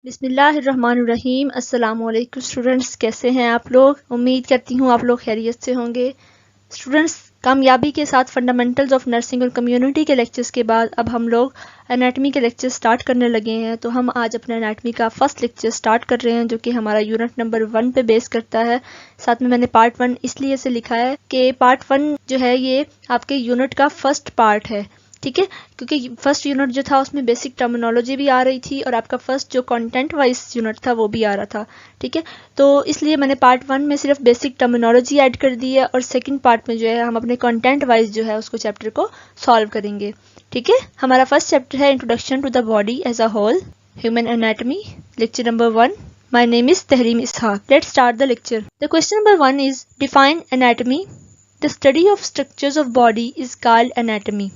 बिस्मिल्लाहिर्रहमानिर्रहीम। अस्सलाम वालेकुम स्टूडेंट्स, कैसे हैं आप लोग? उम्मीद करती हूँ आप लोग खैरियत से होंगे। स्टूडेंट्स, कामयाबी के साथ फंडामेंटल्स ऑफ नर्सिंग और कम्युनिटी के लेक्चर्स के बाद अब हम लोग एनाटमी के लेक्चर स्टार्ट करने लगे हैं। तो हम आज अपना एनाटमी का फर्स्ट लेक्चर स्टार्ट कर रहे हैं, जो कि हमारा यूनिट नंबर 1 पे बेस करता है। साथ में मैंने पार्ट 1 इसलिए से लिखा है कि पार्ट 1 जो है ये आपके यूनिट का फर्स्ट पार्ट है, ठीक है, क्योंकि फर्स्ट यूनिट जो था उसमें बेसिक टर्मिनोलॉजी भी आ रही थी और आपका फर्स्ट जो कंटेंट वाइज यूनिट था वो भी आ रहा था, ठीक है। तो इसलिए मैंने पार्ट 1 में सिर्फ बेसिक टर्मिनोलॉजी ऐड कर दी है और सेकंड पार्ट में जो है हम अपने कंटेंट वाइज जो है उसको चैप्टर को सॉल्व करेंगे, ठीक है। हमारा फर्स्ट चैप्टर है introduction to the body as a whole, human anatomy, lecture number 1। My name is Tahreem Ishaq. Let's start the lecture. The question number 1 is define anatomy. The study of structures of body is called anatomy.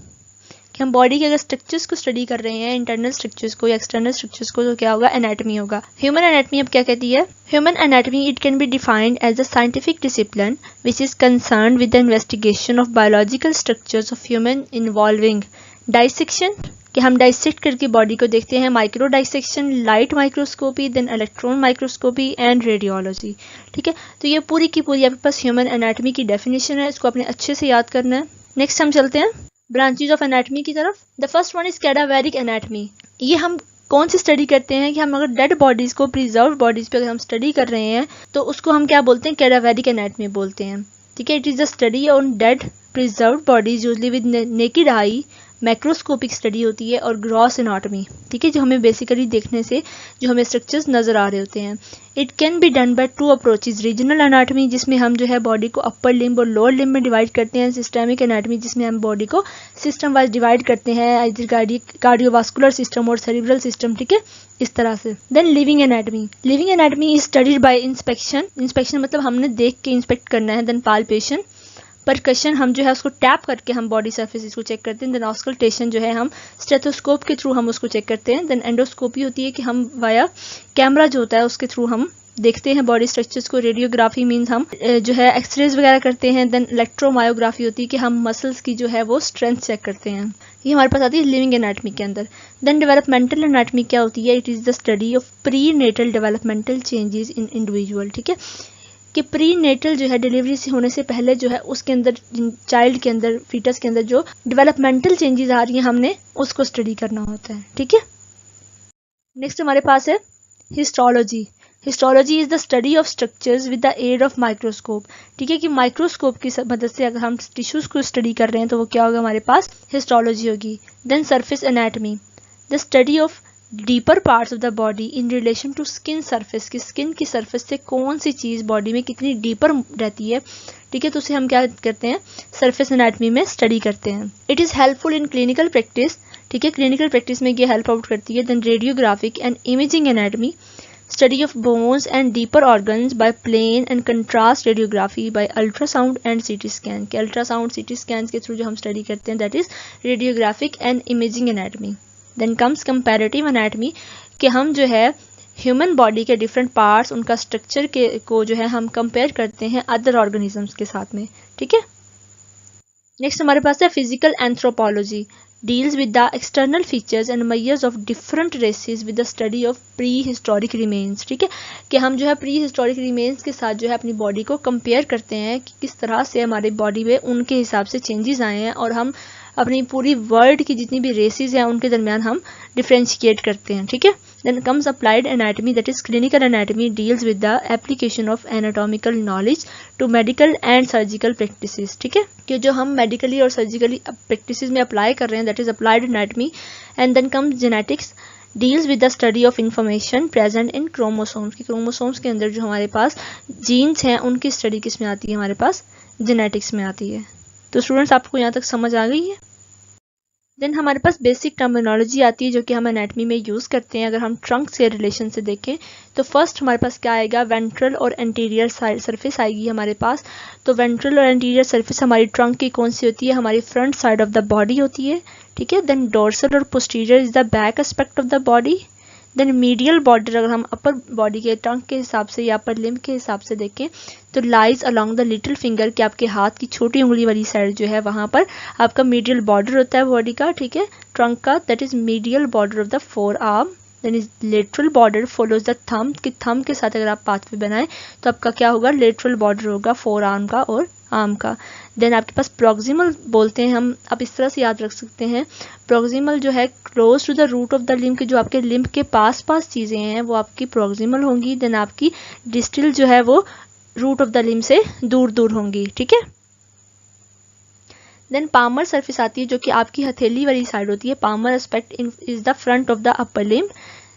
कि हम body के अगर structures को study कर रहे हैं, internal structures को या एक्सटर्नल स्ट्रक्चर्स को, तो क्या होगा? एनाटमी होगा। ह्यूमन एनाटमी अब क्या कहती है? Human anatomy it can be defined as a scientific discipline which is concerned with the investigation of biological structures of human involving dissection, कि हम डाइसेक्ट करके बॉडी को देखते हैं, micro dissection, light microscopy, then electron microscopy and radiology, ठीक है। तो ये पूरी की पूरी आपके पास ह्यूमन एनाटमी की डेफिनेशन है, इसको आपने अच्छे से याद करना है। नेक्स्ट हम चलते हैं ब्रांचेज ऑफ एनाटमी की तरफ। The first one is cadaveric anatomy. ये हम कौन सी स्टडी करते हैं कि हम अगर डेड बॉडीज को, प्रिजर्व बॉडीज पे अगर हम स्टडी कर रहे हैं तो उसको हम क्या बोलते हैं? कैडावेरिक एनाटमी बोलते हैं, ठीक है। It is the study on dead preserve bodies usually with naked eye, macroscopic study होती है, और ग्रॉस एनाटमी, ठीक है, जो हमें बेसिकली देखने से जो हमें स्ट्रक्चर्स नजर आ रहे होते हैं। It can be done by 2 approaches, regional anatomy जिसमें हम जो है बॉडी को अपर लिम्ब और लोअर लिम्ब में डिवाइड करते हैं, सिस्टमिक एनाटमी जिसमें हम बॉडी को सिस्टम वाइज डिवाइड करते हैं, कार्डियोवास्कुलर सिस्टम और सेरिब्रल सिस्टम, ठीक है, इस तरह से। Then living anatomy. Living anatomy is studied by inspection. Inspection मतलब हमने देख के इंस्पेक्ट करना है। देन पाल्पेशन, परकशन, हम जो है उसको टैप करके हम बॉडी सर्फेस को चेक करते हैं। देन ऑस्कल्टेशन, जो है हम स्टेथोस्कोप के थ्रू हम उसको चेक करते हैं। देन एंडोस्कोपी होती है कि हम वाया कैमरा जो होता है उसके थ्रू हम देखते हैं बॉडी स्ट्रक्चर्स को। रेडियोग्राफी मीन्स हम जो है एक्सरेज वगैरह करते हैं। देन इलेक्ट्रोमायोग्राफी होती है कि हम मसल्स की जो है वो स्ट्रेंथ चेक करते हैं। ये हमारे पास आती है लिविंग एनाटमी के अंदर। देन डेवलपमेंटल एनाटमी क्या होती है? It is the study of prenatal developmental changes in individual, ठीक है, कि प्री नेटल जो है डिलीवरी से होने से पहले जो है उसके अंदर, चाइल्ड के अंदर, फीटस के अंदर जो डेवलपमेंटल चेंजेस आ रही हैं हमने उसको स्टडी करना होता है, ठीक है। नेक्स्ट हमारे पास है histology. Histology is the study of structures with the aid of microscope, ठीक है, कि माइक्रोस्कोप की मदद से अगर हम टिश्यूज को स्टडी कर रहे हैं तो वो क्या होगा? हमारे पास हिस्टोलॉजी होगी। Then surface anatomy, the study of deeper parts of the body in relation to skin surface, की स्किन की सरफेस से कौन सी चीज बॉडी में कितनी डीपर रहती है, ठीक है, तो उसे हम क्या करते हैं? सरफेस एनाटमी में स्टडी करते हैं। It is helpful in clinical practice, ठीक है, क्लिनिकल प्रैक्टिस में ये हेल्प आउट करती है। Then radiographic and imaging anatomy, study of bones and deeper organs by plain and contrast radiography by ultrasound and CT scan, के ultrasound CT scan के through जो हम स्टडी करते हैं, that is radiographic and imaging anatomy. Then comes comparative anatomy, कि हम जो है ह्यूमन बॉडी के डिफरेंट पार्ट्स, उनका स्ट्रक्चर के को जो है हम कंपेयर करते हैं अदर ऑर्गेनिजम्स के साथ में, ठीक है। नेक्स्ट हमारे पास है physical anthropology, deals with the external features and measures of different races with the study of prehistoric remains, ठीक है, कि हम जो है प्री हिस्टोरिक रिमेन्स के साथ जो है अपनी बॉडी को कंपेयर करते हैं कि किस तरह से हमारी बॉडी में उनके हिसाब से चेंजेस आए हैं, और हम अपनी पूरी वर्ल्ड की जितनी भी रेसेस हैं उनके दरमियान हम डिफ्रेंशिएट करते हैं, ठीक है। Then comes applied anatomy, that is clinical anatomy, deals with the application of anatomical knowledge to medical and surgical practices, ठीक है, कि जो हम मेडिकली और सर्जिकली प्रैक्टिसेस में अप्लाई कर रहे हैं, that is applied anatomy. And then comes genetics, deals with the study of information present in chromosomes, की क्रोमोसोम्स के अंदर जो हमारे पास जीन्स हैं उनकी स्टडी किस में आती है? हमारे पास जेनेटिक्स में आती है। तो स्टूडेंट्स, आपको यहाँ तक समझ आ गई है? देन हमारे पास बेसिक टर्मिनोलॉजी आती है जो कि हम एनाटमी में यूज़ करते हैं। अगर हम ट्रंक के रिलेशन से देखें तो फर्स्ट हमारे पास क्या आएगा? वेंट्रल और एंटीरियर सरफेस आएगी हमारे पास। तो वेंट्रल और एंटीरियर सरफेस हमारी ट्रंक की कौन सी होती है? हमारी front side of the body होती है, ठीक है। देन डोर्सल और posterior is the back aspect of the body. Then medial border अगर हम अपर बॉडी के ट्रंक के हिसाब से या अपर लिम्ब के हिसाब से देखें तो lies along the little finger, कि आपके हाथ की छोटी उंगली वाली साइड जो है वहां पर आपका मीडियल बॉर्डर होता है बॉडी का, ठीक है, ट्रंक का, that is medial border of the forearm. Then is lateral border follows the thumb, कि थंब के साथ अगर आप पाथवे बनाएं तो आपका क्या होगा, लेटरल बॉर्डर होगा फोर आर्म का और आर्म का। देन आपके पास प्रॉक्सिमल बोलते हैं हम, आप इस तरह से याद रख सकते हैं, प्रॉक्सिमल जो है close to the root of the limb, के जो आपके लिम्ब के पास पास चीजें हैं वो आपकी प्रॉक्सिमल होंगी। देन आपकी डिस्टल जो है वो रूट ऑफ द लिम्ब से दूर दूर होंगी, ठीक है। देन पामर सरफेस आती है जो कि आपकी हथेली वाली साइड होती है। Palmar aspect is the front of the upper limb,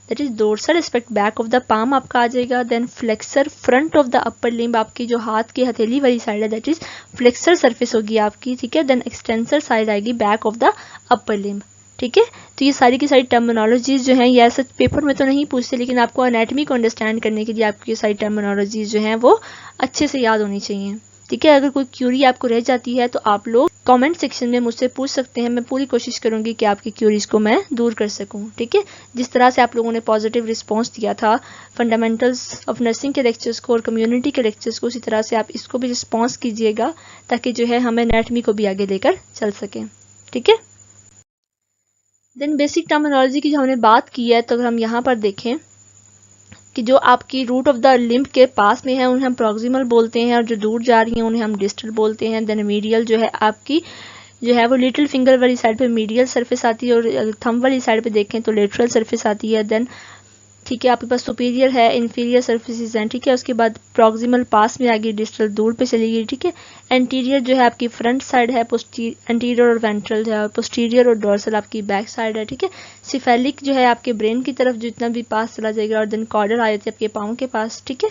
that is dorsal aspect back of the palm आपका आ जाएगा। Then flexor front of the upper limb, आपकी जो हाथ की हथेली वाली साइड है दैट इज फ्लेक्सर सरफेस होगी आपकी, ठीक है। देन एक्सटेंसर साइड आएगी back of the upper limb, ठीक है। तो ये सारी की सारी टर्मिनोलॉजीज जो हैं ये ऐसे पेपर में तो नहीं पूछते, लेकिन आपको एनाटॉमी को अंडरस्टैंड करने के लिए आपकी ये सारी टर्मिनोलॉजीज जो हैं वो अच्छे से याद होनी चाहिए, ठीक है। अगर कोई क्यूरी आपको रह जाती है तो आप लोग कमेंट सेक्शन में मुझसे पूछ सकते हैं, मैं पूरी कोशिश करूंगी कि आपकी क्यूरीज को मैं दूर कर सकूं, ठीक है। जिस तरह से आप लोगों ने पॉजिटिव रिस्पांस दिया था फंडामेंटल्स ऑफ नर्सिंग के लेक्चर्स को और कम्युनिटी के लेक्चर्स को, उसी तरह से आप इसको भी रिस्पांस कीजिएगा ताकि जो है हमें एनाटॉमी को भी आगे लेकर चल सकें, ठीक है। देन बेसिक टर्मिनोलॉजी की जो हमने बात की है, तो अगर हम यहाँ पर देखें कि जो आपकी रूट ऑफ द लिम्ब के पास में है उन्हें हम प्रॉक्सिमल बोलते हैं, और जो दूर जा रही हैं उन्हें हम डिस्टल बोलते हैं। देन मीडियल जो है आपकी जो है वो लिटिल फिंगर वाली साइड पे मीडियल सरफेस आती है, और थंब वाली साइड पे देखें तो लेटरल सरफेस आती है। देन ठीक है, आपके पास सुपीरियर है, इंफीरियर सर्फेसिस हैं, ठीक है। उसके बाद प्रॉक्सिमल पास में आ गई, डिस्टल दूर पे चली गई, ठीक है। एंटीरियर जो है आपकी फ्रंट साइड है, एंटीरियर और वेंट्रल है, और पोस्टीरियर और डोर्सल आपकी बैक साइड है, ठीक है। सिफेलिक जो है आपके ब्रेन की तरफ जितना भी पास चला जाएगा, और देन कॉर्डर आ जाती है आपके पाँव के पास, ठीक है।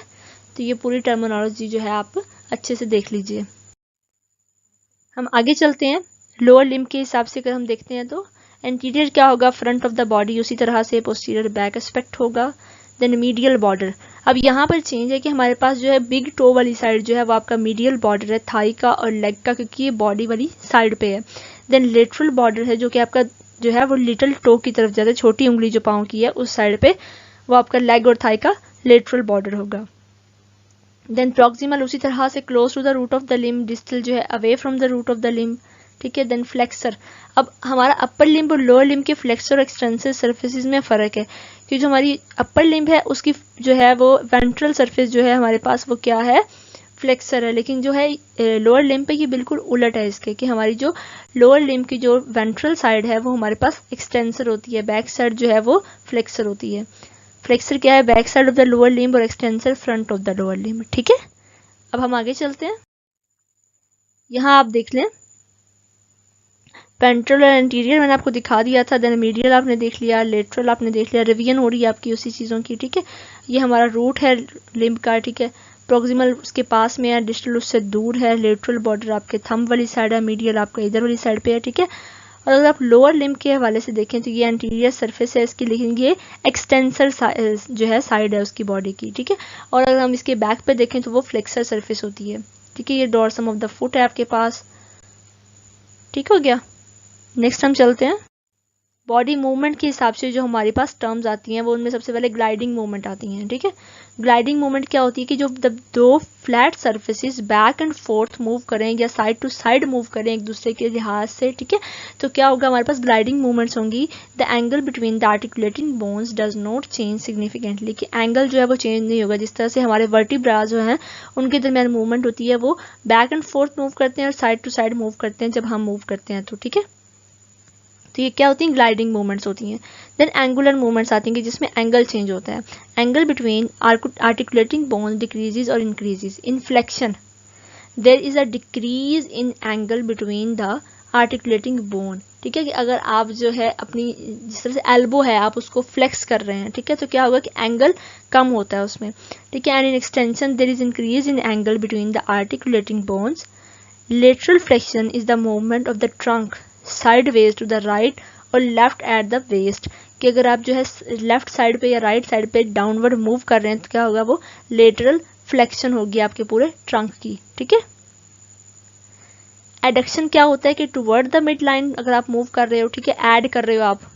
तो ये पूरी टर्मिनोलॉजी जो है आप अच्छे से देख लीजिए। हम आगे चलते हैं। लोअर लिम्ब के हिसाब से अगर हम देखते हैं तो एंटीरियर क्या होगा, फ्रंट ऑफ द बॉडी, उसी तरह से पोस्टीरियर बैक एस्पेक्ट होगा। देन मीडियल बॉर्डर, अब यहाँ पर चेंज है कि हमारे पास जो है बिग टो वाली साइड जो है वो आपका मीडियल बॉर्डर है, थाई का और लेग का, क्योंकि ये बॉडी वाली साइड पे है। देन लेटरल बॉर्डर है जो कि आपका जो है वो लिटिल टो की तरफ जाता है, छोटी उंगली जो पाँव की है उस साइड पे, वो आपका लेग और थाई का लेटरल बॉर्डर होगा। देन प्रॉक्सिमल उसी तरह से close to the root of the limb, distal जो है away from the root of the limb, ठीक है। देन फ्लेक्सर, अब हमारा अपर लिम्ब और लोअर लिम्ब के फ्लेक्सर और एक्सटेंसिव सर्फेसिस में फ़र्क है, कि जो हमारी अपर लिम्ब है उसकी जो है वो वेंट्रल सरफेस जो है हमारे पास वो क्या है, फ्लेक्सर है। लेकिन जो है लोअर लिम्ब पे ये बिल्कुल उलट है इसके, कि हमारी जो लोअर लिम्ब की जो वेंट्रल साइड है वो हमारे पास एक्सटेंसर होती है, बैक साइड जो है वो फ्लेक्सर होती है। फ्लेक्सर क्या है, back side of the lower limb, और extensor front of the lower limb, ठीक है। अब हम आगे चलते हैं। यहाँ आप देख लें पेंट्रल और एंटीरियर मैंने आपको दिखा दिया था। देन मीडियल आपने देख लिया, लेटरल आपने देख लिया, रिवीजन हो रही है आपकी उसी चीज़ों की, ठीक है। ये हमारा रूट है लिम्ब का, ठीक है। प्रॉक्सिमल उसके पास में है, डिस्टल उससे दूर है, लेटरल बॉर्डर आपके थंब वाली साइड है, मीडियल आपका इधर वाली साइड पे है, ठीक है। और अगर आप लोअर लिम्ब के हवाले से देखें तो ये एंटीरियर सरफेस है इसकी, लेकिन ये एक्सटेंसर जो है साइड है उसकी बॉडी की, ठीक है। और अगर हम इसके बैक पे देखें तो वो फ्लेक्सर सरफेस होती है, ठीक है। ये डोर्सम ऑफ द फुट है आपके पास, ठीक हो गया। नेक्स्ट हम चलते हैं बॉडी मूवमेंट के हिसाब से जो हमारे पास टर्म्स आती हैं वो उनमें सबसे पहले ग्लाइडिंग मूवमेंट आती हैं, ठीक है। ग्लाइडिंग मूवमेंट क्या होती है कि जो दो flat surfaces back and fourth move करें या साइड टू साइड मूव करें एक दूसरे के लिहाज से, ठीक है। तो क्या होगा, हमारे पास ग्लाइडिंग मूवमेंट्स होंगी। The angle between the articulating bones does not change significantly, कि एंगल जो है वो चेंज नहीं होगा। जिस तरह से हमारे वर्टिब्रा जो हैं उनके दरमियान मूवमेंट होती है वो बैक एंड फोर्थ मूव करते हैं और साइड टू साइड मूव करते हैं जब हम मूव करते हैं, तो ठीक है। तो ये क्या होती हैं, ग्लाइडिंग मूवमेंट्स होती हैं। देन एंगुलर मूवमेंट्स आती हैं कि जिसमें एंगल चेंज होता है। Angle between articulating bone decreases और increases. In flexion, there is a decrease in angle between the articulating bone, ठीक है। कि अगर आप जो है अपनी जिस तरह से एल्बो है आप उसको फ्लेक्स कर रहे हैं, ठीक है, तो क्या होगा कि एंगल कम होता है उसमें, ठीक है। And in extension there is increase in angle between the articulating bones. Lateral flexion is the movement of the trunk sideways to the right और लेफ्ट एट द वेस्ट, कि अगर आप जो है लेफ्ट साइड पे या राइट साइड पे downward move कर रहे हैं तो क्या होगा, वो लेटरल फ्लेक्शन होगी आपके पूरे ट्रंक की, ठीक है। एडक्शन क्या होता है कि टुवर्ड द मिड लाइन अगर आप मूव कर रहे हो, ठीक है, ऐड कर रहे हो आप।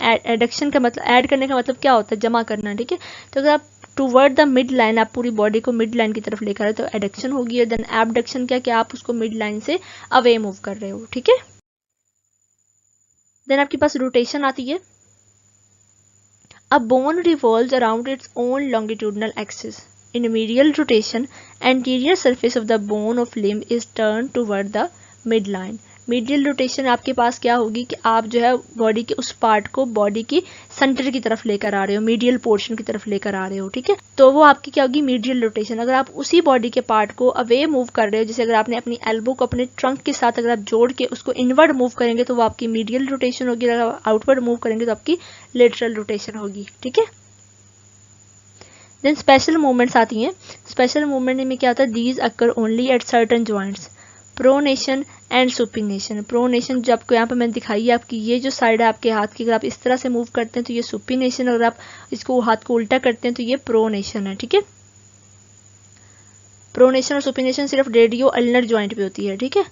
एडक्शन का मतलब, ऐड करने का मतलब क्या होता है, जमा करना, ठीक है। तो अगर आप टुवर्ड द मिड लाइन, आप पूरी बॉडी को मिड लाइन की तरफ लेकर आए तो एडक्शन होगी। देन एबडक्शन क्या, कि आप उसको मिड लाइन से अवे मूव कर रहे हो, ठीक है। देन आपके पास रोटेशन आती है। A bone revolves around its own longitudinal axis. In medial rotation, anterior surface of the bone of limb is turned toward the midline. Medial rotation आपके पास क्या होगी कि आप जो है बॉडी के उस पार्ट को बॉडी की सेंटर की तरफ लेकर आ रहे हो, मीडियल पोर्शन की तरफ लेकर आ रहे हो, ठीक है। तो वो आपकी क्या होगी, मीडियल रोटेशन। अगर आप उसी बॉडी के पार्ट को अवे मूव कर रहे हो, जैसे अगर आपने अपनी एल्बो को अपने ट्रंक के साथ अगर आप जोड़ के उसको इनवर्ड मूव करेंगे तो वो आपकी मीडियल रोटेशन होगी, अगर आप आउटवर्ड मूव करेंगे तो आपकी लेटरल रोटेशन होगी, ठीक है। देन स्पेशल मूवमेंट्स आती हैं। स्पेशल मूवमेंट में क्या होता है, these occur only at certain joints, pronation and supination. Pronation जो आपको यहाँ पे मैंने दिखाई है, आपकी ये जो साइड है आपके हाथ की, अगर आप इस तरह से मूव करते हैं तो ये सुपिनेशन, अगर आप इसको हाथ को उल्टा करते हैं तो ये प्रोनेशन है, ठीक है। प्रोनेशन और सुपिनेशन सिर्फ रेडियो अल्नर जॉइंट पे होती है, ठीक है।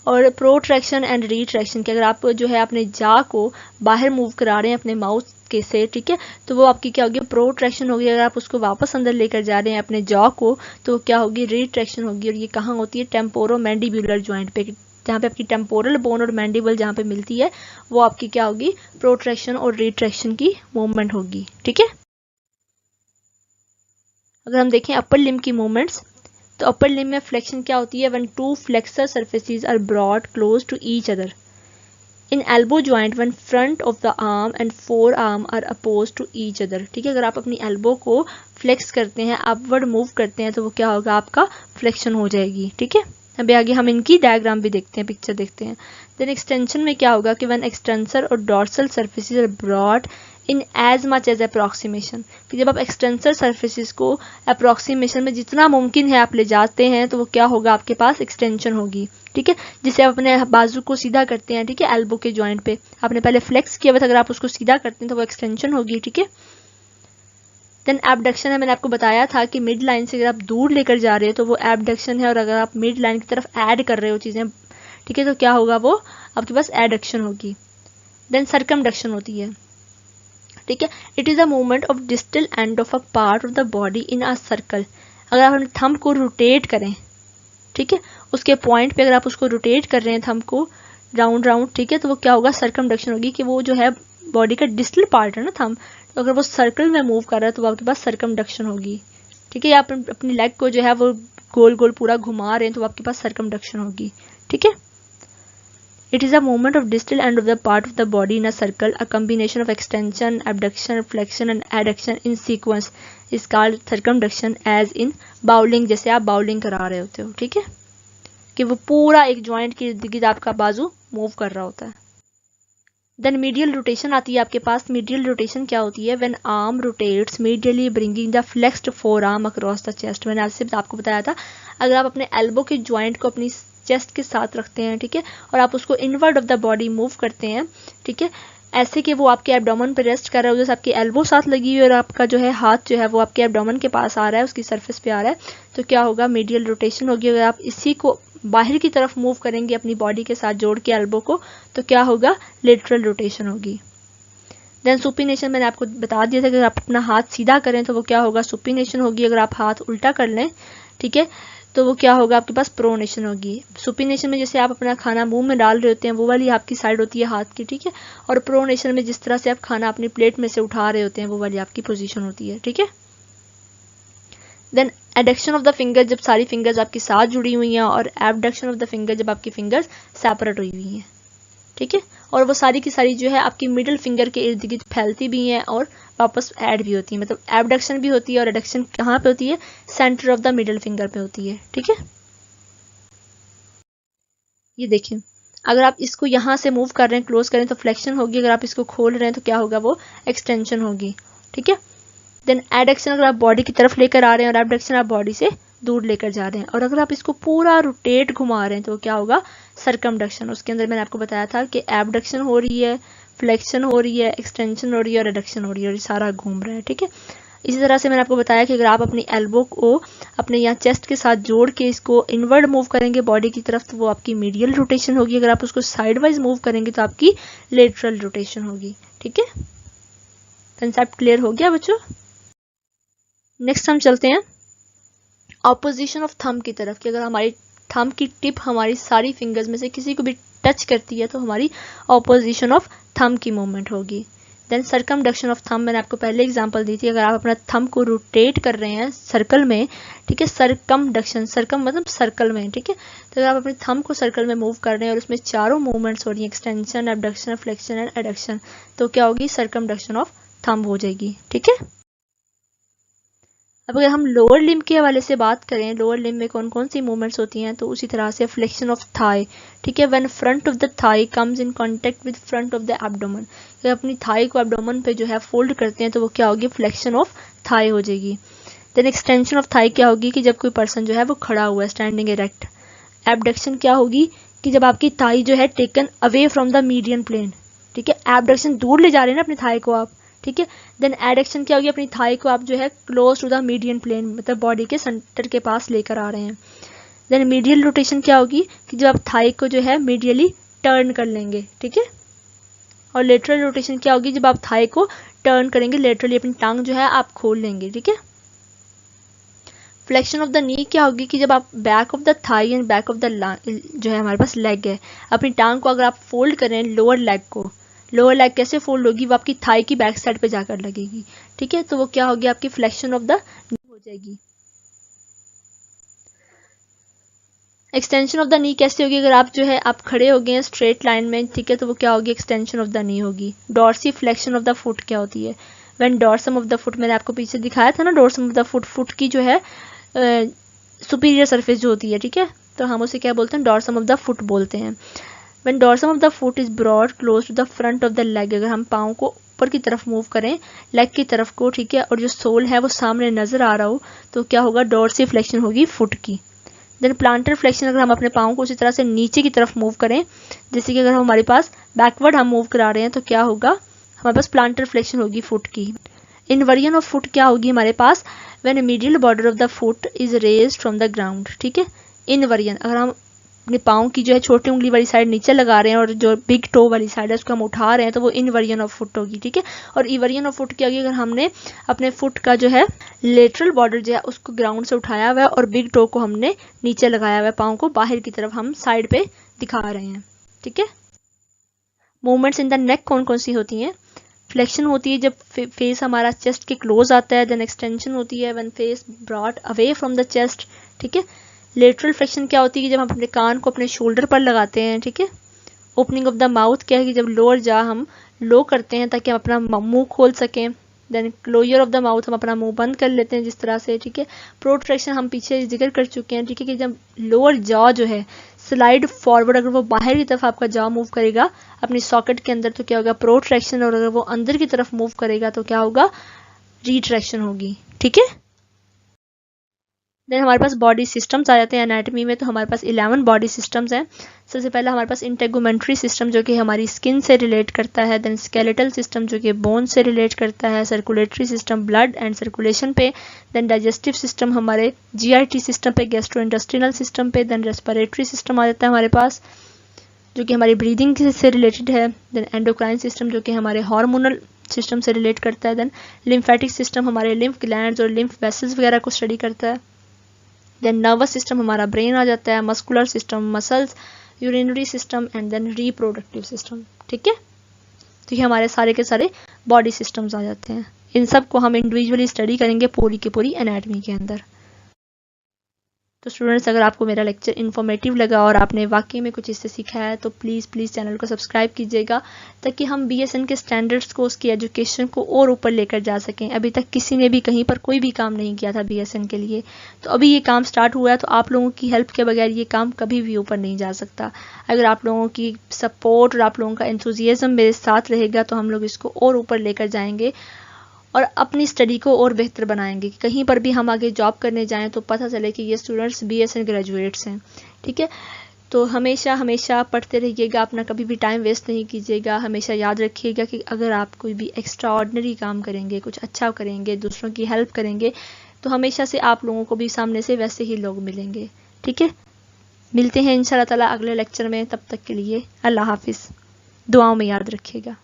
और प्रोट्रैक्शन एंड रिट्रैक्शन के अगर आप जो है अपने जा को बाहर मूव करा रहे हैं अपने माउथ के से, ठीक है, तो वो आपकी क्या होगी, प्रोट्रैक्शन होगी। अगर आप उसको वापस अंदर लेकर जा रहे हैं अपने जॉ को तो क्या होगी, रिट्रैक्शन होगी। और ये कहाँ होती है, टेम्पोरो मैंडिबुलर जॉइंट पे, जहाँ पे आपकी टेम्पोरल बोन और मैंडिबल जहाँ पे मिलती है वो आपकी क्या होगी, प्रोट्रैक्शन और रिट्रैक्शन की मूवमेंट होगी, ठीक है। अगर हम देखें अपर लिम्ब की मूवमेंट्स, तो अपर लिम्ब में फ्लेक्शन क्या होती है, when two flexor surfaces are brought close to each other. In elbow joint when front of the arm and forearm are appose to each other, ठीक है। अगर आप अपनी एल्बो को फ्लेक्स करते हैं, अपवर्ड मूव करते हैं तो वो क्या होगा, आपका फ्लेक्शन हो जाएगी, ठीक है। अभी आगे हम इनकी डायग्राम भी देखते हैं, पिक्चर देखते हैं। देन एक्सटेंशन में क्या होगा कि व्हेन एक्सटेंसर और dorsal surfaces are brought in as much as approximation, कि जब आप एक्सटेंसर सर्फेसेस को अप्रॉक्सीमेशन में जितना मुमकिन है आप ले जाते हैं तो वो क्या होगा, आपके पास एक्सटेंशन होगी, ठीक है। जिसे आप अपने बाजू को सीधा करते हैं, ठीक है, एल्बो के जॉइंट पे आपने पहले फ्लेक्स किया हुआ था, अगर आप उसको सीधा करते हैं तो वो एक्सटेंशन होगी, ठीक है। देन एबडक्शन है, मैंने आपको बताया था कि मिड लाइन से अगर आप दूर लेकर जा रहे हो तो वो एबडक्शन है, और अगर आप मिड लाइन की तरफ ऐड कर रहे हो चीज़ें, ठीक है, तो क्या होगा, वो आपके पास एडक्शन होगी। देन सर्कमडक्शन होती है, ठीक है। It is a movement of distal end of a part of the body in a circle. अगर आप अपने थंब को रोटेट करें, ठीक है, उसके पॉइंट पे अगर आप उसको रोटेट कर रहे हैं थंब को राउंड राउंड, ठीक है, तो वो क्या होगा, सर्कमडक्शन होगी, कि वो जो है बॉडी का डिस्टल पार्ट है ना थंब, तो अगर वो सर्कल में मूव कर रहा है तो वो आपके पास सर्कमडक्शन होगी, ठीक है। आप अपनी लेग को जो है वो गोल गोल पूरा घुमा रहे हैं तो आपके पास सर्कमडक्शन होगी, ठीक है। It is a movement of distal end of the part of the body in a circle. A combination of extension, abduction, flexion and adduction in sequence is called circumduction, as in bowling, जैसे आप bowling करा रहे होते हो, ठीक है, कि वो पूरा एक जॉइंट के इर्द गिर्द आपका बाजू मूव कर रहा होता है। देन मीडियल रोटेशन आती है आपके पास। मीडियल रोटेशन क्या होती है, when arm rotates medially bringing the flexed four arm across the chest. मैंने आज से आपको बताया था, अगर आप अपने एल्बो के जॉइंट को अपनी चेस्ट के साथ रखते हैं, ठीक है, और आप उसको inward of the body move करते हैं, ठीक है, ऐसे कि वो आपके एब्डोमेन पे रेस्ट कर रहा है, जैसे आपकी एल्बो साथ लगी हुई और आपका जो है हाथ जो है वो आपके एब्डोमेन के पास आ रहा है, उसकी सरफेस पे आ रहा है, तो क्या होगा, मीडियल रोटेशन होगी। अगर आप इसी को बाहर की तरफ मूव करेंगे अपनी बॉडी के साथ जोड़ के एल्बो को, तो क्या होगा, लेटरल रोटेशन होगी। देन सुपिनेशन मैंने आपको बता दिया था कि अगर आप अपना हाथ सीधा करें तो वो क्या होगा, सुपिनेशन होगी। अगर आप हाथ उल्टा कर लें, ठीक है, तो वो क्या होगा, आपके पास प्रोनेशन होगी। सुपिनेशन में जैसे आप अपना खाना मुंह में डाल रहे होते हैं वो वाली आपकी साइड होती है हाथ की, ठीक है, और प्रोनेशन में जिस तरह से आप खाना अपनी प्लेट में से उठा रहे होते हैं वो वाली आपकी पोजीशन होती है, ठीक है। Then adduction of the finger, जब सारी फिंगर्स आपके साथ जुड़ी हुई हैं, और एबडक्शन ऑफ द फिंगर, जब आपकी फिंगर्स सेपरेट हुई हुई हैं, ठीक है, और वो सारी की सारी जो है आपकी मिडिल फिंगर के इर्द गिर्द फैलती भी हैं और वापस ऐड भी होती है। मतलब एबडक्शन भी होती है और एडक्शन कहाँ पे होती है, centre of the middle finger पे होती है, ठीक है। ये देखिए, अगर आप इसको यहाँ से मूव कर रहे हैं, क्लोज करें तो फ्लेक्शन होगी, अगर आप इसको खोल रहे हैं तो क्या होगा, वो एक्सटेंशन होगी, ठीक है। देन एडक्शन, अगर आप बॉडी की तरफ लेकर आ रहे हैं, और एबडक्शन आप बॉडी से दूर लेकर जा रहे हैं, और अगर आप इसको पूरा रोटेट घुमा रहे हैं तो क्या होगा, सर्कमडक्शन। उसके अंदर मैंने आपको बताया था कि एबडक्शन हो रही है, फ्लेक्शन हो रही है, एक्सटेंशन हो रही है और रिडक्शन हो रही है, और ये सारा घूम रहा है, ठीक है। इसी तरह से मैंने आपको बताया कि अगर आप अपनी एल्बो को अपने यहाँ चेस्ट के साथ जोड़ के इसको इनवर्ड मूव करेंगे बॉडी की तरफ तो वो आपकी मीडियल रोटेशन होगी। अगर आप उसको साइड वाइज मूव करेंगे तो आपकी लेटरल रोटेशन होगी, ठीक है। कंसेप्ट क्लियर हो गया बच्चों। नेक्स्ट हम चलते हैं ऑपोजिशन ऑफ थंब की तरफ, कि अगर हमारी थंब की टिप हमारी सारी फिंगर्स में से किसी को भी टच करती है तो हमारी ऑपोजिशन ऑफ थंब की मूवमेंट होगी। देन सर्कमडक्शन ऑफ थंब, मैंने आपको पहले एग्जांपल दी थी, अगर आप अपना थंब को रोटेट कर रहे हैं सर्कल में, ठीक है, सर्कमडक्शन, सर्कम मतलब सर्कल में, ठीक है, तो अगर आप अपने थंब को सर्कल में मूव कर रहे हैं और उसमें चारों मूवमेंट्स हो रही हैं, extension, abduction, flexion and adduction, तो क्या होगी, सर्कमडक्शन ऑफ थंब हो जाएगी, ठीक है। अब अगर हम लोअर लिम्ब के हवाले से बात करें, लोअर लिम्ब में कौन कौन सी मूवमेंट्स होती हैं, तो उसी तरह से फ्लेक्शन ऑफ थाई, ठीक है, when front of the thigh comes in contact with front of the abdomen, अगर अपनी थाई को एब्डोमेन पे जो है फोल्ड करते हैं तो वो क्या होगी, फ्लेक्शन ऑफ थाई हो जाएगी। देन एक्सटेंशन ऑफ थाई क्या होगी कि जब कोई पर्सन जो है वो खड़ा हुआ है, स्टैंडिंग इरेक्ट। एबडक्शन क्या होगी कि जब आपकी थाई जो है taken away from the median plane, ठीक है, एबडक्शन दूर ले जा रहे हैं ना अपनी थाई को आप, ठीक है। देन एडक्शन क्या होगी, अपनी थाई को आप जो है close to the median plane, मतलब बॉडी के सेंटर के पास लेकर आ रहे हैं। देन मीडियल रोटेशन क्या होगी कि जब आप थाई को जो है मीडियली टर्न कर लेंगे, ठीक है। और लेटरल रोटेशन क्या होगी, जब आप थाई को टर्न करेंगे लेटरली, अपनी टांग जो है आप खोल लेंगे, ठीक है। फ्लेक्शन ऑफ द नी क्या होगी कि जब आप back of the thigh and back of the जो है हमारे पास लेग है, अपनी टांग को अगर आप फोल्ड करें लोअर लेग को, लोअर लेग कैसे फोल्ड होगी, वो आपकी थाई की बैक साइड पे जाकर लगेगी, ठीक है, तो वो क्या होगी, आपकी फ्लेक्शन ऑफ द नी हो जाएगी। एक्सटेंशन ऑफ द नी कैसे होगी, अगर आप जो है आप खड़े हो गए हैं स्ट्रेट लाइन में, ठीक है, तो वो क्या होगी, एक्सटेंशन ऑफ द नी होगी। Dorsiflexion of the foot क्या होती है, when dorsum of the foot, मैंने आपको पीछे दिखाया था ना, dorsum of the foot, foot की जो है सुपीरियर सरफेस जो होती है, ठीक है, तो हम उसे क्या बोलते हैं, डॉर्सम ऑफ द फुट बोलते हैं। When dorsum of the foot is brought close to the front of the leg, अगर हम पाँव को ऊपर की तरफ मूव करें, लेग की तरफ को, ठीक है, और जो सोल है वो सामने नजर आ रहा हो, तो क्या होगा, डॉर्सी फ्लेक्शन होगी फुट की। देन प्लांटर फ्लेक्शन, अगर हम अपने पाँव को उसी तरह से नीचे की तरफ मूव करें, जैसे कि अगर हमारे पास बैकवर्ड हम मूव करा रहे हैं, तो क्या होगा, हमारे पास प्लांटर फ्लेक्शन होगी फुट की। इनवर्जन ऑफ फुट क्या होगी हमारे पास, when medial border of the foot is raised from the ground, ठीक है। इनवर्जन, अगर हम अपने पाँव की जो है छोटी उंगली वाली साइड नीचे लगा रहे हैं और जो बिग टो वाली साइड है उसको हम उठा रहे हैं, तो वो इनवर्जन ऑफ फुट होगी, ठीक है। और इवर्जन ऑफ फुट क्या होगी, अगर हमने अपने फुट का जो है लेटरल बॉर्डर जो है उसको ग्राउंड से उठाया हुआ है और बिग टो को हमने नीचे लगाया हुआ है, पाँव को बाहर की तरफ हम साइड पे दिखा रहे हैं, ठीक है। मूवमेंट्स इन द नेक कौन कौन सी होती हैं, फ्लेक्शन होती है जब फेस हमारा चेस्ट के क्लोज आता है, देन एक्सटेंशन होती है when face brought away from the chest, ठीक है। लेटरल फ्लेक्शन क्या होती है कि जब हम अपने कान को अपने शोल्डर पर लगाते हैं, ठीक है। ओपनिंग ऑफ द माउथ क्या है कि जब लोअर जा हम लो करते हैं ताकि हम अपना मुंह खोल सकें। Then closure of the mouth, हम अपना मुंह बंद कर लेते हैं जिस तरह से, ठीक है। प्रोट्रैक्शन हम पीछे जिक्र कर चुके हैं, ठीक है, कि जब लोअर जॉ जो है स्लाइड फॉरवर्ड, अगर वो बाहर की तरफ आपका जॉ मूव करेगा अपनी सॉकेट के अंदर तो क्या होगा, प्रोट्रैक्शन, और अगर वो अंदर की तरफ मूव करेगा तो क्या होगा, रिट्रैक्शन होगी, ठीक है। देन हमारे पास बॉडी सिस्टम्स आ जाते हैं एनाटॉमी में, तो हमारे पास 11 बॉडी सिस्टम्स हैं। सबसे पहला हमारे पास इंटेगुमेंट्री सिस्टम जो कि हमारी स्किन से रिलेट करता है, देन स्केलेटल सिस्टम जो कि बोन से रिलेट करता है, circulatory system blood and circulation पे, देन डाइजेस्टिव सिस्टम हमारे जीआईटी सिस्टम पे, गैस्ट्रोइंटेस्टिनल सिस्टम पे, देन रेस्पिरेटरी सिस्टम आ जाता है हमारे पास जो कि हमारी ब्रीदिंग से रिलेटेड है, देन एंडोक्राइन सिस्टम जो कि हमारे हार्मोनल सिस्टम से रिलेट करता है, देन लिम्फेटिक सिस्टम हमारे लिम्फ ग्लैंड्स और लिम्फ वेसल्स वगैरह को स्टडी करता है, देन नर्वस सिस्टम हमारा ब्रेन आ जाता है, muscular system muscles, urinary system and then reproductive system, ठीक है। तो ये हमारे सारे के सारे बॉडी सिस्टम्स आ जाते हैं। इन सब को हम इंडिविजुअली स्टडी करेंगे पूरी की पूरी एनाटॉमी के अंदर। तो स्टूडेंट्स, अगर आपको मेरा लेक्चर इन्फॉर्मेटिव लगा और आपने वाकई में कुछ इससे सीखा है तो प्लीज़ चैनल को सब्सक्राइब कीजिएगा ताकि हम बीएसएन के स्टैंडर्ड्स को, उसकी एजुकेशन को और ऊपर लेकर जा सकें। अभी तक किसी ने भी कहीं पर कोई भी काम नहीं किया था बीएसएन के लिए, तो अभी ये काम स्टार्ट हुआ है, तो आप लोगों की हेल्प के बगैर ये काम कभी भी ऊपर नहीं जा सकता। अगर आप लोगों की सपोर्ट और आप लोगों का एंथुजियाज्म मेरे साथ रहेगा तो हम लोग इसको और ऊपर लेकर जाएंगे और अपनी स्टडी को और बेहतर बनाएंगे कि कहीं पर भी हम आगे जॉब करने जाएं तो पता चले कि ये स्टूडेंट्स बीएसएन ग्रेजुएट्स हैं, ठीक है। तो हमेशा पढ़ते रहिएगा, अपना कभी भी टाइम वेस्ट नहीं कीजिएगा। हमेशा याद रखिएगा कि अगर आप कोई भी एक्स्ट्रा ऑर्डिनरी काम करेंगे, कुछ अच्छा करेंगे, दूसरों की हेल्प करेंगे, तो हमेशा से आप लोगों को भी सामने से वैसे ही लोग मिलेंगे, ठीक है। मिलते हैं इंशाल्लाह ताला अगले लेक्चर में, तब तक के लिए अल्लाह हाफिज़। दुआओं में याद रखिएगा।